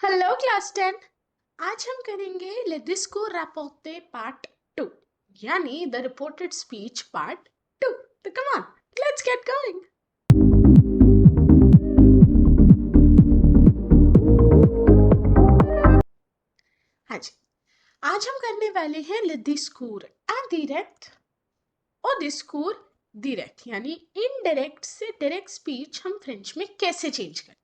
Hello class 10। आज हम करेंगे लेडिस्को रैपोर्टे पार्ट 2 यानी द रिपोर्टेड स्पीच पार्ट 2। तो come on, let's get going. हाँ जी, आज हम करने वाले हैं le discours indirect और discours direct यानी इनडायरेक्ट से डायरेक्ट स्पीच हम फ्रेंच में कैसे चेंज करते हैं।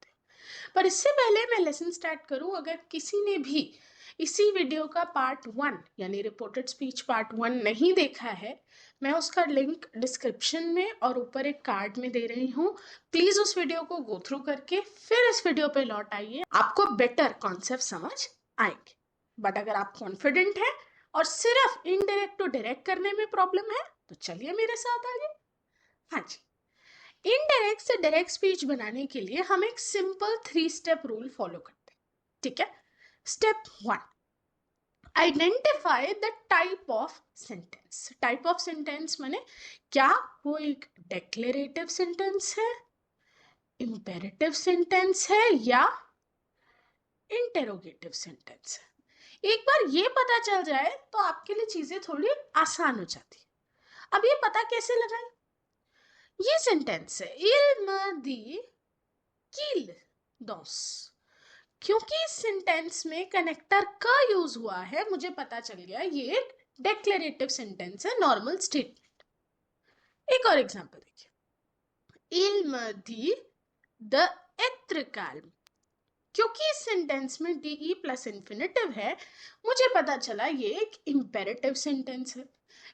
पर इससे पहले मैं लेसन स्टार्ट करूं, अगर किसी ने भी इसी वीडियो का पार्ट 1 यानी रिपोर्टेड स्पीच पार्ट 1 नहीं देखा है, मैं उसका लिंक डिस्क्रिप्शन में और ऊपर एक कार्ड में दे रही हूँ। प्लीज उस वीडियो को गो थ्रू करके फिर इस वीडियो पे लौट आइए, आपको बेटर कॉन्सेप्ट समझ आएंगे। बट अगर आप कॉन्फिडेंट हैं और सिर्फ इनडायरेक्ट टू डायरेक्ट करने में प्रॉब्लम है तो चलिए मेरे साथ आइए। हाँ जी, इनडायरेक्ट से डायरेक्ट स्पीच बनाने के लिए हम एक सिंपल 3 स्टेप रूल फॉलो करते हैं। ठीक है, step 1, identify the type of sentence. Type of sentence माने क्या वो एक डेक्लेरेटिव सेंटेंस है, इंपेरेटिव सेंटेंस है या इंटेरोगेटिव सेंटेंस है। एक बार ये पता चल जाए तो आपके लिए चीजें थोड़ी आसान हो जाती है। अब ये पता कैसे लगाएं? ये सेंटेंस है il me dit qu'il danse। क्योंकि इस सेंटेंस में कनेक्टर का यूज हुआ है, मुझे पता चल गया ये एक डेक्लेरेटिव सेंटेंस है, नॉर्मल स्टेटमेंट। एक और एग्जांपल देखिए, il me dit de être calme। क्योंकि इस सेंटेंस में डी प्लस इन्फिनेटिव है, मुझे पता चला ये एक इंपेरेटिव सेंटेंस है।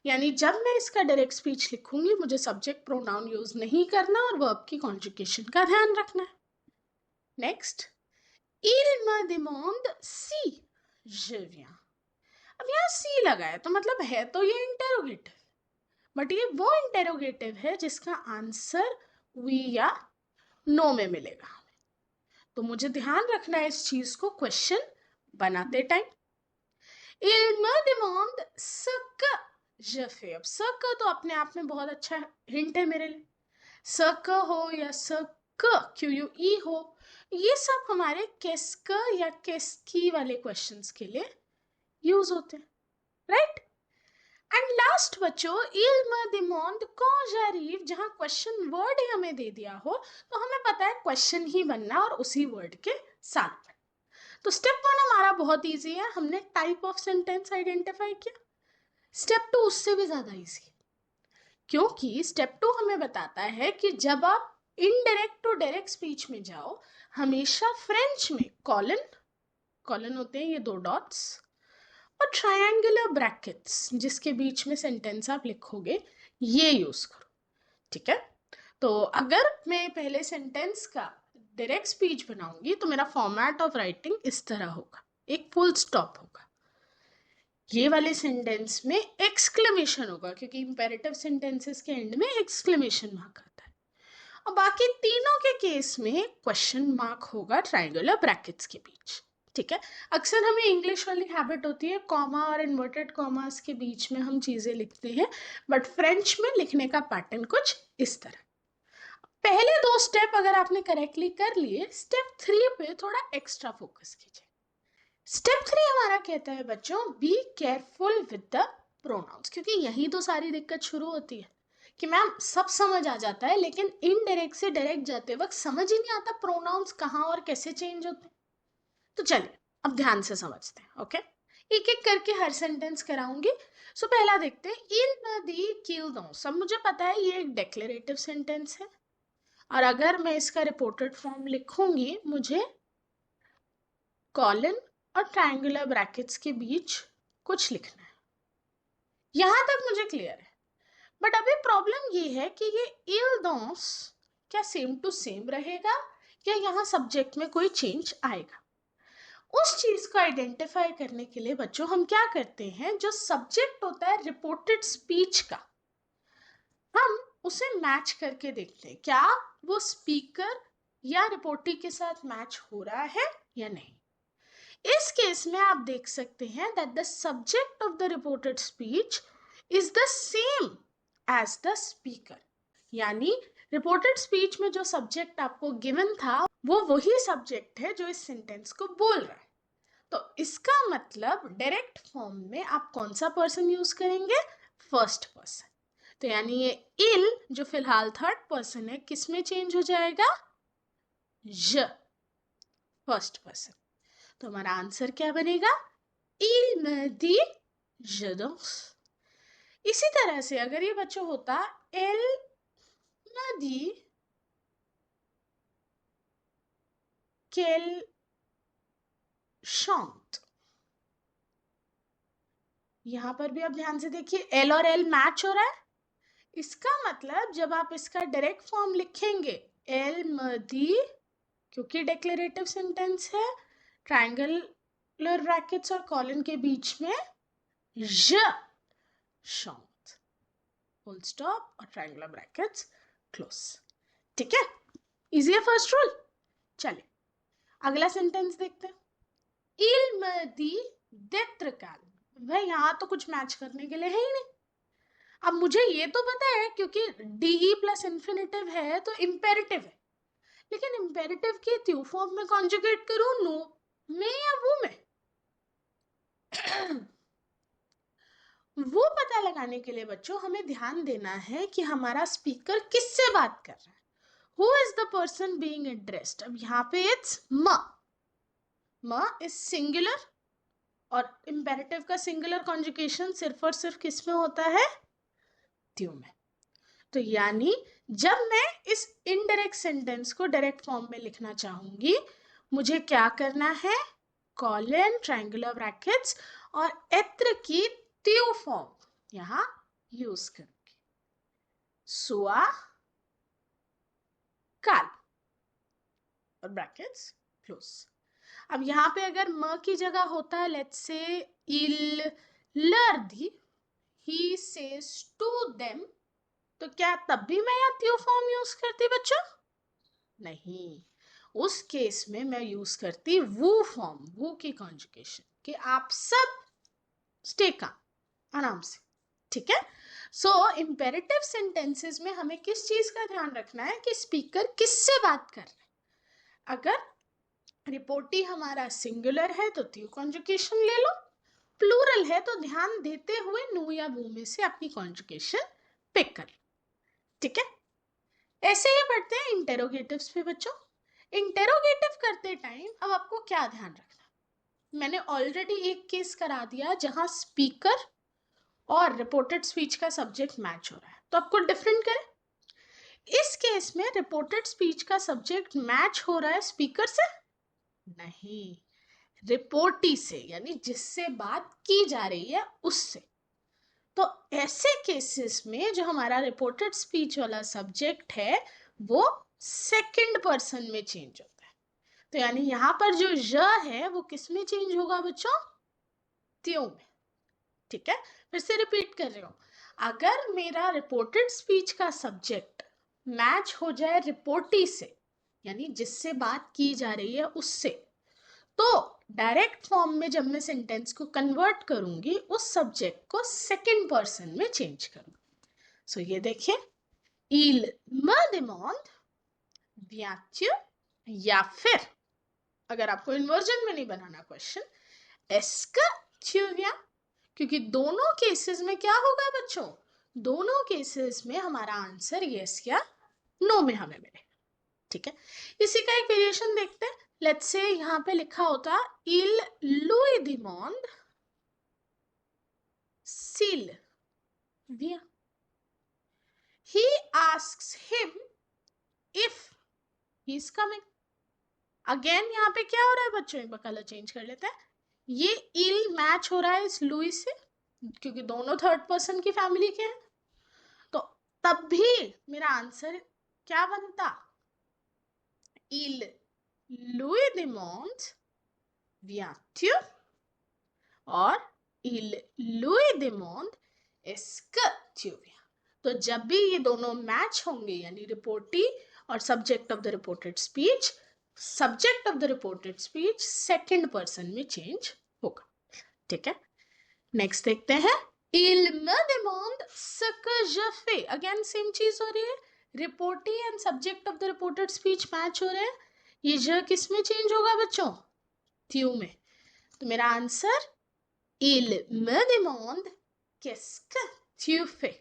यानी जब मैं इसका डायरेक्ट स्पीच लिखूंगी मुझे सब्जेक्ट प्रोनाउन यूज नहीं करना और वर्ब की कॉन्जुगेशन का ध्यान रखना है। Next, il me demande si je viens। अब यहाँ सी लगा है तो मतलब है तो ये इंटेरोगेटिव, बट ये वो इंटेरोगेटिव है जिसका आंसर वी या नो में मिलेगा। तो मुझे ध्यान रखना है इस चीज को क्वेश्चन बनाते time. il me demande ce que je fais। अब ce que तो अपने आप में बहुत अच्छा हिंट है मेरे लिए। ce que हो या ce que क्यू यू ई हो, ये सब हमारे किसका या किसकी वाले क्वेश्चंस के लिए यूज होते हैं, राइट। एंड लास्ट बच्चों, il me demande quand j'arrive, जहां क्वेश्चन वर्ड ही हमें दे दिया हो तो हमें पता है क्वेश्चन ही बनना और उसी वर्ड के साथ बनना। तो स्टेप 1 हमारा बहुत इजी है, हमने टाइप ऑफ सेंटेंस आइडेंटिफाई किया। स्टेप 2 उससे भी ज्यादा इजी है, क्योंकि स्टेप 2 हमें बताता है कि जब आप इनडायरेक्ट टू डायरेक्ट स्पीच में जाओ, हमेशा फ्रेंच में कॉलन कॉलन होते हैं ये 2 डॉट्स और ट्रायंगुलर ब्रैकेट्स जिसके बीच में सेंटेंस आप लिखोगे ये यूज करो। ठीक है, तो अगर मैं पहले सेंटेंस का डायरेक्ट स्पीच बनाऊंगी तो मेरा फॉर्मेट ऑफ राइटिंग इस तरह होगा, एक फुल स्टॉप होगा, ये वाले सेंटेंस में एक्सक्लेमेशन होगा क्योंकि इंपेरेटिव सेंटेंसेस के एंड में एक्सक्लेमेशन मार्क आता है, और बाकी तीनों के केस में क्वेश्चन मार्क होगा ट्रायंगुलर ब्रैकेट्स के बीच। ठीक है, अक्सर हमें इंग्लिश वाली हैबिट होती है कॉमा और इन्वर्टेड कॉमास के बीच में हम चीजें लिखते हैं, बट फ्रेंच में लिखने का पैटर्न कुछ इस तरह। पहले 2 स्टेप अगर आपने करेक्टली कर लिए, स्टेप 3 पे थोड़ा एक्स्ट्रा फोकस कीजिए। स्टेप 3 हमारा कहता है बच्चों be careful with the pronounce, क्योंकि यही तो सारी दिक्कत शुरू होती है कि मैम सब समझ आ जाता है लेकिन इनडायरेक्ट से डायरेक्ट जाते वक्त समझ ही नहीं आता प्रोनाउंस कहाँ और कैसे चेंज होते हैं। तो चलिए अब ध्यान से समझते हैं। ओके, एक एक करके हर सेंटेंस कराऊंगी। सो पहला देखते हैं, il me dit qu'il danse। सब मुझे पता है ये एक डेक्लेरेटिव सेंटेंस है और अगर मैं इसका रिपोर्टेड फॉर्म लिखूंगी मुझे कॉलन और ट्रायंगुलर ब्रैकेट्स के बीच कुछ लिखना है। यहां तक मुझे क्लियर है, बट अभी प्रॉब्लम ये है कि ये il danse क्या सेम टू सेम रहेगा या यहाँ सब्जेक्ट में कोई चेंज आएगा। उस चीज को आइडेंटिफाई करने के लिए बच्चों हम क्या करते हैं, जो सब्जेक्ट होता है रिपोर्टेड स्पीच का, हम उसे मैच करके देखते हैं क्या वो स्पीकर या रिपोर्टी के साथ मैच हो रहा है या नहीं। इस केस में आप देख सकते हैं that the subject of the reported speech is the same as the speaker, यानी रिपोर्टेड स्पीच में जो सब्जेक्ट आपको गिवन था वो वही सब्जेक्ट है जो इस सेंटेंस को बोल रहा है। तो इसका मतलब डायरेक्ट फॉर्म में आप कौन सा पर्सन यूज करेंगे? First person. तो यानी ये इल जो फिलहाल थर्ड पर्सन है किस में चेंज हो जाएगा? ज, फर्स्ट पर्सन। तो हमारा आंसर क्या बनेगा? Il me dit je danse। इसी तरह से अगर ये बच्चों होता elle me dit qu'elle chante। यहां पर भी आप ध्यान से देखिए एल और एल मैच हो रहा है। इसका मतलब जब आप इसका डायरेक्ट फॉर्म लिखेंगे एल मदी, क्योंकि डिक्लेरेटिव सेंटेंस है, ट्रायंगुलर ब्रैकेट्स और कॉलन के बीच में ज, शांत, फुल स्टॉप और ट्रायंगुलर ब्रैकेट्स क्लोज। ठीक है, इजी है फर्स्ट रूल। चलिए अगला सेंटेंस देखते हैं। Il me dit d'être calme। भाई यहाँ तो कुछ मैच करने के लिए है ही नहीं। अब मुझे ये तो पता है क्योंकि डी प्लस इंफिनिटिव है तो इम्पेरेटिव है, लेकिन इम्पेरेटिव की ट्रू फॉर्म में कॉन्जुगेट करूं नो में या वो में? वो पता लगाने के लिए बच्चों हमें ध्यान देना है कि हमारा स्पीकर किससे बात कर रहा है, who is the person being addressed. अब यहाँ पे इट्स म इज सिंगुलर और इम्पेरेटिव का सिंगुलर कॉन्जुगेशन सिर्फ और सिर्फ किस में होता है? ट्यू में। तो यानी जब मैं इस इनडायरेक्ट सेंटेंस को डायरेक्ट फॉर्म में लिखना चाहूंगी मुझे क्या करना है? कॉलन, ट्रायंगुलर ब्रैकेट्स और एत्र की ट्यू फॉर्म यहां यूज करूंगी। सुआ काल और ब्रैकेट्स क्लोज। अब यहाँ पे अगर म की जगह होता है लेट्स से इल लर्दी ही सेज टू देम, तो क्या तब भी मैं यहाँ ट्यू फॉर्म यूज करती बच्चों? नहीं, उस केस में मैं यूज करती वो फॉर्म, वो की कॉन्जुगेशन कि आप सब स्टे काम, आराम से। ठीक है, सो इंपेरेटिव सेंटेंसेस में हमें किस चीज का ध्यान रखना है कि स्पीकर किससे बात कर रहे हैं। अगर रिपोर्टी हमारा सिंगुलर है तो ट्यू कॉन्जुगेशन ले लो, प्लूरल है तो ध्यान देते हुए नो या वो में से अपनी कॉन्जुगेशन पिक कर। ठीक है, ऐसे ही पढ़ते हैं इंटेरोगेटिव्स पे बच्चों। इंटेरोगेटिव करते टाइम अब आपको क्या ध्यान रखना, मैंने ऑलरेडी एक केस करा दिया जहां स्पीकर और रिपोर्टेड स्पीच का सब्जेक्ट मैच हो रहा है, तो आपको डिफरेंट करें। इस केस में रिपोर्टेड स्पीच का सब्जेक्ट मैच हो रहा है स्पीकर से नहीं, रिपोर्टी से, यानी जिससे बात की जा रही है उससे। तो ऐसे केसेस में जो हमारा रिपोर्टेड स्पीच वाला सब्जेक्ट है वो सेकंड पर्सन में चेंज होता है। तो यानी यहां पर जो ज है वो किस में चेंज होगा बच्चों? त्यों में। ठीक है, फिर से रिपीट कर रही हूं, अगर मेरा रिपोर्टेड स्पीच का सब्जेक्ट मैच हो जाए रिपोर्टी से, यानी जिससे बात की जा रही है उससे, तो डायरेक्ट फॉर्म में जब मैं सेंटेंस को कन्वर्ट करूंगी उस सब्जेक्ट को सेकंड पर्सन में चेंज करूंगी। सो ये देखिए, il me demande viens-tu, या फिर अगर आपको इन्वर्जन में नहीं बनाना question, est-ce que tu viens, क्योंकि दोनों केसेस में क्या होगा बच्चों? दोनों केसेस में हमारा आंसर यस या नो में हमें मिले। ठीक है, इसी का एक वेरिएशन देखते हैं। लेट्स से यहां पे लिखा होता il lui demande s'il vient, he asks him if he is coming। Again यहाँ पे क्या हो रहा है बच्चों, एक बार कलर चेंज कर लेते हैं। ये इल मैच हो रहा है इस लुई से क्योंकि दोनों थर्ड पर्सन की फैमिली के हैं, तो तब भी मेरा आंसर क्या बनता? il lui demande viens-tu और il lui demande est-ce que tu viens। तो जब भी ये दोनों मैच होंगे यानी रिपोर्टी और subject of the reported speech, subject of the reported speech second person में चेंज होगा। ठीक है, नेक्स्ट देखते हैं, il me demande ce que je fais। Again same चीज हो रही है, reportee and subject of the reported speech match हो रहे हैं. ये ज किस में चेंज होगा बच्चों? त्यू में. तो मेरा answer il me demande qu'est-ce que tu fais.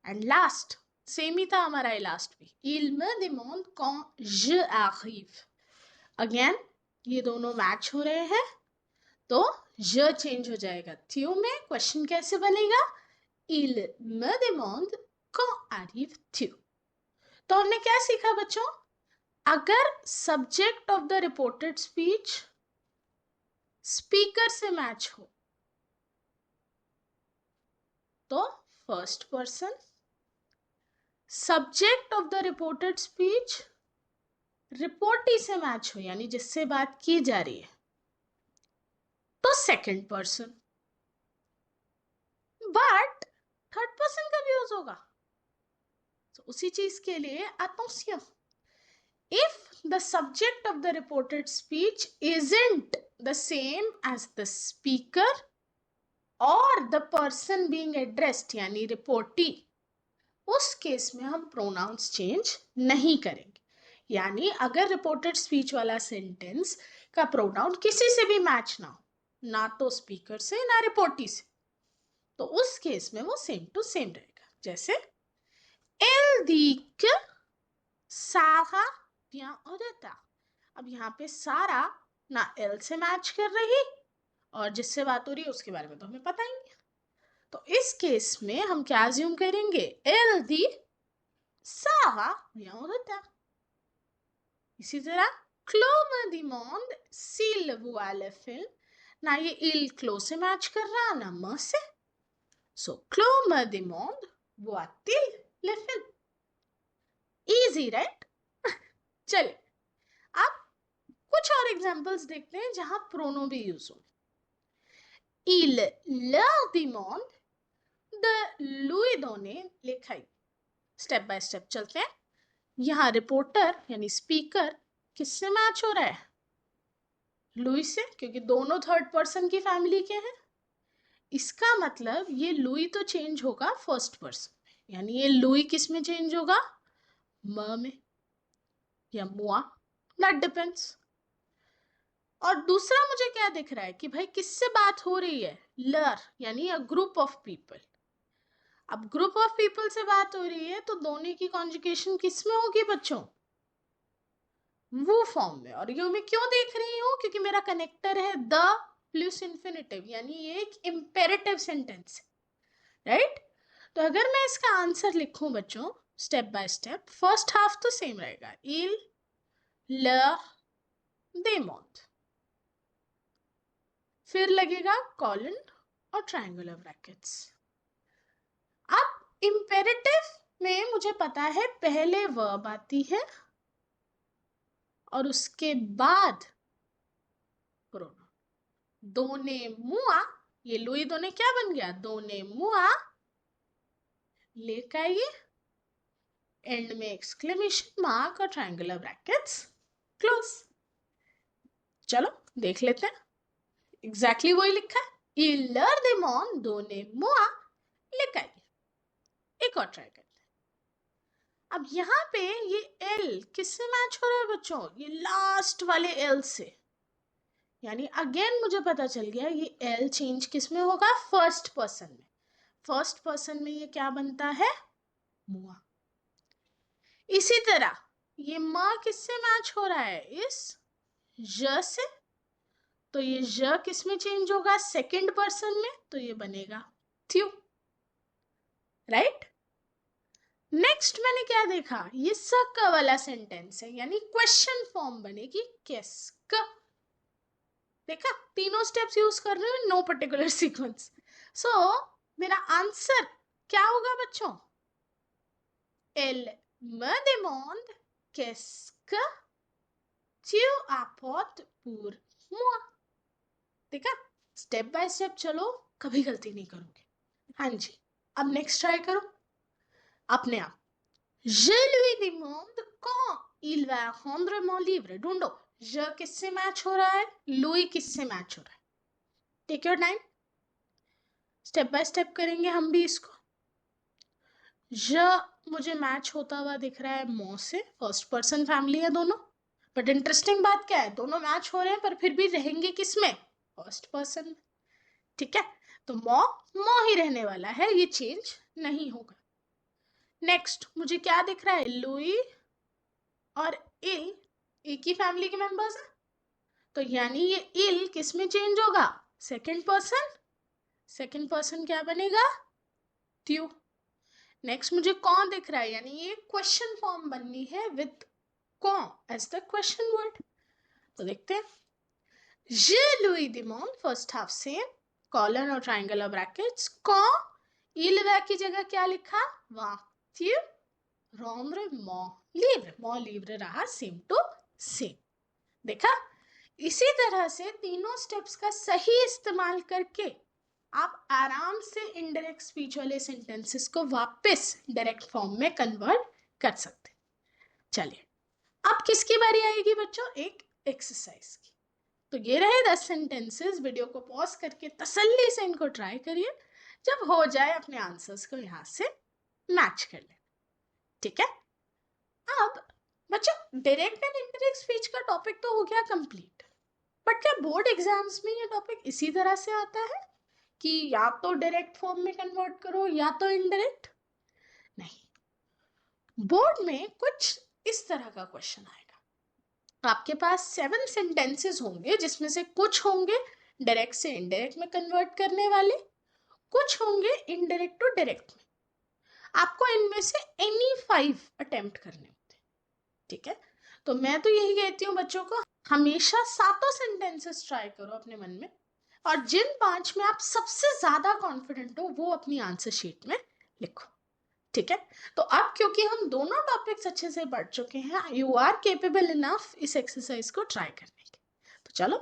And last same ही था हमारा लास्ट भी. il me demande quand je arrive. Again ये दोनों मैच हो रहे हैं तो je चेंज हो जाएगा त्यू में. क्वेश्चन कैसे बनेगा? il me demande quand arrives-tu. तो हमने क्या सीखा बच्चों? अगर subject of the reported speech speaker से मैच हो तो first person. Subject of the reported speech reportee से मैच हो यानी जिससे बात की जा रही है तो second person. But third person का भी यूज होगा. तो उसी चीज के लिए attention. If the subject of the reported speech isn't the same as the speaker और द पर्सन बीइंग एड्रेस्ड यानी रिपोर्टी, उस केस में हम प्रोनाउंस चेंज नहीं करेंगे. यानी अगर रिपोर्टेड स्पीच वाला सेंटेंस का प्रोनाउन किसी से भी मैच ना हो, ना तो स्पीकर से ना रिपोर्टी से, तो उस केस में वो सेम टू सेम रहेगा. जैसे elle dit que Sarah vient au retard. अब यहाँ पे सारा ना एल से मैच कर रही और जिससे बात हो रही है उसके बारे में तो हमें पता ही नहीं. तो इस केस में हम क्या अज्यूम करेंगे? elle dit Sarah vient au retard. इसी तरह Claude me demande s'il voit le film. ना ये il Claude से मैच कर रहा ना me से. So Claude me demande voit-il le film. Easy, right? चलिए अब कुछ और एग्जांपल्स देखते हैं जहां प्रोनो भी यूज हो. il leur demande de lui donner les cahiers. Step by step चलते हैं. यहाँ रिपोर्टर यानी स्पीकर किससे मैच हो रहा है? लुई से, क्योंकि दोनों थर्ड पर्सन की फैमिली के हैं. इसका मतलब ये लुई तो चेंज होगा फर्स्ट पर्सन में, यानी ये लुई किस में चेंज होगा? म में या मुआ, दैट डिपेंड्स. और दूसरा मुझे क्या दिख रहा है कि भाई किससे बात हो रही है? लर यानी अ ग्रुप ऑफ पीपल. अब ग्रुप ऑफ पीपल से बात हो रही है तो दोनों की कॉन्जुगेशन किस में होगी बच्चों? वो फॉर्म में. और ये मैं क्यों देख रही हूँ? क्योंकि मेरा कनेक्टर है द प्लस इन्फिनेटिव, यानी ये एक इंपेरेटिव सेंटेंस है, राइट? तो अगर मैं इसका आंसर लिखूं बच्चों step by step, first half तो सेम रहेगा, il leur demande. फिर लगेगा कॉलन और ट्रायंगुलर ब्रैकेट्स. अब इंपेरेटिव में मुझे पता है पहले वर्ब आती है और उसके बाद प्रोनाउन. दोने मुआ, ये लुई दोने क्या बन गया? दोने मुआ. लेकर आइए एंड में एक्सक्लेमेशन मार्क और ट्रायंगुलर ब्रैकेट्स क्लोज. चलो देख लेते हैं. एग्जैक्टली वही लिखा है, il leur demande donnez-moi les cahiers. एक और ट्राई करते हैं. अब यहाँ पे ये एल किससे मैच हो रहा है बच्चों? ये लास्ट वाले एल से. यानी अगेन मुझे पता चल गया ये एल चेंज किस में होगा? फर्स्ट पर्सन में. फर्स्ट पर्सन में ये क्या बनता है? मुआ. इसी तरह ये माँ किससे मैच हो रहा है? इस ज से. तो ये ज किस में चेंज होगा? सेकंड पर्सन में. तो ये बनेगा थ्यू, राइट? नेक्स्ट मैंने क्या देखा? ये सक वाला सेंटेंस है, यानी क्वेश्चन फॉर्म बनेगी केस्क. देखा, तीनों स्टेप्स यूज कर रहे हो, नो पर्टिकुलर सीक्वेंस. सो मेरा आंसर क्या होगा बच्चों? Elle me demande qu'est-ce que tu apportes pour moi. देखा, स्टेप बाय स्टेप चलो, कभी गलती नहीं करोगे. हाँ जी, अब नेक्स्ट ट्राई करो अपने आप. Je lui demande quand il va rendre mon livre. ढूंढो, je किससे मैच हो रहा है? लुई किससे मैच हो रहा है? Take your time, step by step करेंगे हम भी इसको. je मुझे मैच होता हुआ दिख रहा है मो से, फर्स्ट पर्सन फैमिली है दोनों। बट इंटरेस्टिंग बात क्या है, दोनों मैच हो रहे हैं पर फिर भी रहेंगे किसमें, फर्स्ट पर्सन में। ठीक है, तो मो मो ही रहने वाला है, ये चेंज नहीं होगा। नेक्स्ट मुझे क्या दिख रहा है, लुई और इल एक ही फैमिली के मेंबर्स हैं, तो यानी ये इल किस में चेंज होगा, सेकंड पर्सन। सेकंड पर्सन क्या बनेगा, त्यू। नेक्स्ट मुझे कौन दिख रहा है, यानी ये क्वेश्चन फॉर्म बननी है विद कौन एज द क्वेश्चन वर्ड। तो देखते हैं, Je lui demande first half से कॉलन और ट्राइंगल और ब्रैकेट्स quand il va की जगह क्या लिखा, va-t-il rendre mon livre, mon livre रहा सेम टू सेम। देखा, इसी तरह से तीनों स्टेप्स का सही इस्तेमाल करके आप आराम से इनडायरेक्ट स्पीच वाले सेंटेंसेस को वापस डायरेक्ट फॉर्म में कन्वर्ट कर सकते। चलिए अब किसकी बारी आएगी बच्चों, एक एक्सरसाइज की। तो ये रहे 10 सेंटेंसेस, वीडियो को पॉज करके तसल्ली से इनको ट्राई करिए, जब हो जाए अपने आंसर्स को यहाँ से मैच कर लें। ठीक है, अब बच्चों डायरेक्ट एंड इनडायरेक्ट स्पीच का टॉपिक तो हो गया कंप्लीट, बट क्या बोर्ड एग्जाम्स में ये टॉपिक इसी तरह से आता है कि या तो डायरेक्ट फॉर्म में कन्वर्ट करो या तो इनडायरेक्ट? नहीं, बोर्ड में कुछ इस तरह का क्वेश्चन आएगा, आपके पास 7 सेंटेंसेस होंगे जिसमें से कुछ होंगे डायरेक्ट से इनडायरेक्ट में कन्वर्ट करने वाले, कुछ होंगे इनडायरेक्ट टू डायरेक्ट में। आपको इनमें से एनी 5 अटेम्प्ट करने होते हैं। ठीक है, तो मैं तो यही कहती हूँ बच्चों को, हमेशा सातों सेंटेंसेस ट्राई करो अपने मन में, और जिन 5 में आप सबसे ज्यादा कॉन्फिडेंट हो वो अपनी आंसर शीट में लिखो। ठीक है, तो अब क्योंकि हम दोनों टॉपिक्स अच्छे से पढ़ चुके हैं, यू आर केपेबल इनफ इस एक्सरसाइज को ट्राई करने के। तो चलो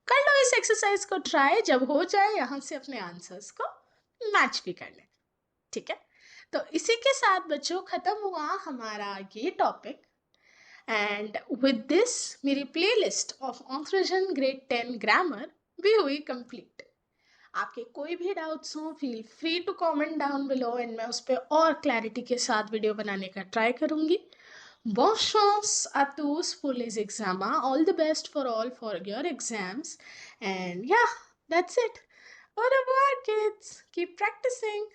कर लो इस एक्सरसाइज को ट्राई, जब हो जाए यहाँ से अपने आंसर्स को मैच भी कर लें। ठीक है, तो इसी के साथ बच्चों खत्म हुआ हमारा ये टॉपिक, एंड विद दिस मेरी प्लेलिस्ट ऑफ ऑथरजन ग्रेड 10 ग्रामर भी हुई कंप्लीट। आपके कोई भी डाउट्स हो feel free to comment down below, and मैं उस पर और क्लैरिटी के साथ वीडियो बनाने का ट्राई करूंगी। Bonne chance à tous pour les examens. All the best for all for your exams. And yeah, that's it. Au revoir, kids. Keep practicing.